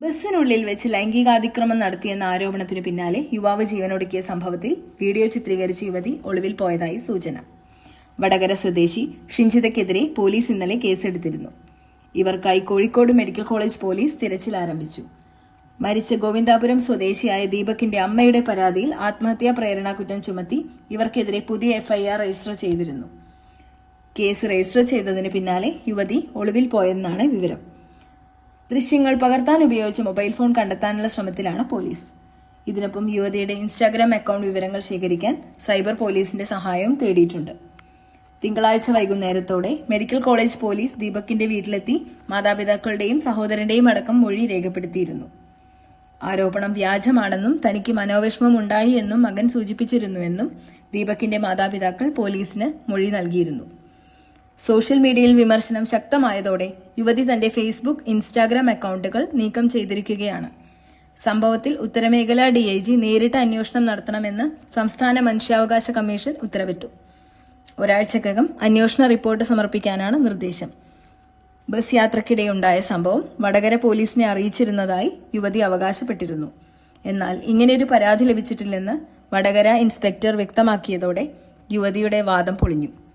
ബസ്സിനുള്ളിൽ വെച്ച് ലൈംഗികാതിക്രമം നടത്തിയെന്ന ആരോപണത്തിനു പിന്നാലെ യുവാവ് ജീവനൊടുക്കിയ സംഭവത്തിൽ വീഡിയോ ചിത്രീകരിച്ച യുവതി ഒളിവിൽ പോയതായി സൂചന. വടകര സ്വദേശി ഷിഞ്ചിതയ്ക്കെതിരെ പോലീസ് ഇന്നലെ കേസെടുത്തിരുന്നു. ഇവർക്കായി കോഴിക്കോട് മെഡിക്കൽ കോളേജ് പോലീസ് തിരച്ചിൽ ആരംഭിച്ചു. മരിച്ച ഗോവിന്ദാപുരം സ്വദേശിയായ ദീപകിന്റെ അമ്മയുടെ പരാതിയിൽ ആത്മഹത്യാ പ്രേരണ കുറ്റം ചുമത്തി ഇവർക്കെതിരെ പുതിയ എഫ്ഐആർ രജിസ്റ്റർ ചെയ്തിരുന്നു. കേസ് രജിസ്റ്റർ ചെയ്തതിന് പിന്നാലെ യുവതി ഒളിവിൽ പോയെന്നാണ് വിവരം. ദൃശ്യങ്ങൾ പകർത്താൻ ഉപയോഗിച്ച മൊബൈൽ ഫോൺ കണ്ടെത്താനുള്ള ശ്രമത്തിലാണ് പോലീസ്. ഇതിനൊപ്പം യുവതിയുടെ ഇൻസ്റ്റാഗ്രാം അക്കൗണ്ട് വിവരങ്ങൾ ശേഖരിക്കാൻ സൈബർ പോലീസിന്റെ സഹായവും തേടിയിട്ടുണ്ട്. തിങ്കളാഴ്ച വൈകുന്നേരത്തോടെ മെഡിക്കൽ കോളേജ് പോലീസ് ദീപകിന്റെ വീട്ടിലെത്തി മാതാപിതാക്കളുടെയും സഹോദരന്റെയും അടക്കം മൊഴി രേഖപ്പെടുത്തിയിരുന്നു. ആരോപണം വ്യാജമാണെന്നും തനിക്ക് മനോവിഷമം ഉണ്ടായി എന്നും മകൻ സൂചിപ്പിച്ചിരുന്നുവെന്നും ദീപകിന്റെ മാതാപിതാക്കൾ പോലീസിന് മൊഴി നൽകിയിരുന്നു. സോഷ്യൽ മീഡിയയിൽ വിമർശനം ശക്തമായതോടെ യുവതി തന്റെ ഫേസ്ബുക്ക്, ഇൻസ്റ്റാഗ്രാം അക്കൗണ്ടുകൾ നീക്കം ചെയ്തിരിക്കുകയാണ്. സംഭവത്തിൽ ഉത്തരമേഖല DIG നേരിട്ട് അന്വേഷണം നടത്തണമെന്ന് സംസ്ഥാന മനുഷ്യാവകാശ കമ്മീഷൻ ഉത്തരവിട്ടു. ഒരാഴ്ചക്കകം അന്വേഷണ റിപ്പോർട്ട് സമർപ്പിക്കാനാണ് നിർദ്ദേശം. ബസ് യാത്രക്കിടെയുണ്ടായ സംഭവം വടകര പോലീസിനെ അറിയിച്ചിരുന്നതായി യുവതി അവകാശപ്പെട്ടിരുന്നു. എന്നാൽ ഇങ്ങനെയൊരു പരാതി ലഭിച്ചിട്ടില്ലെന്ന് വടകര ഇൻസ്പെക്ടർ വ്യക്തമാക്കിയതോടെ യുവതിയുടെ വാദം പൊളിഞ്ഞു.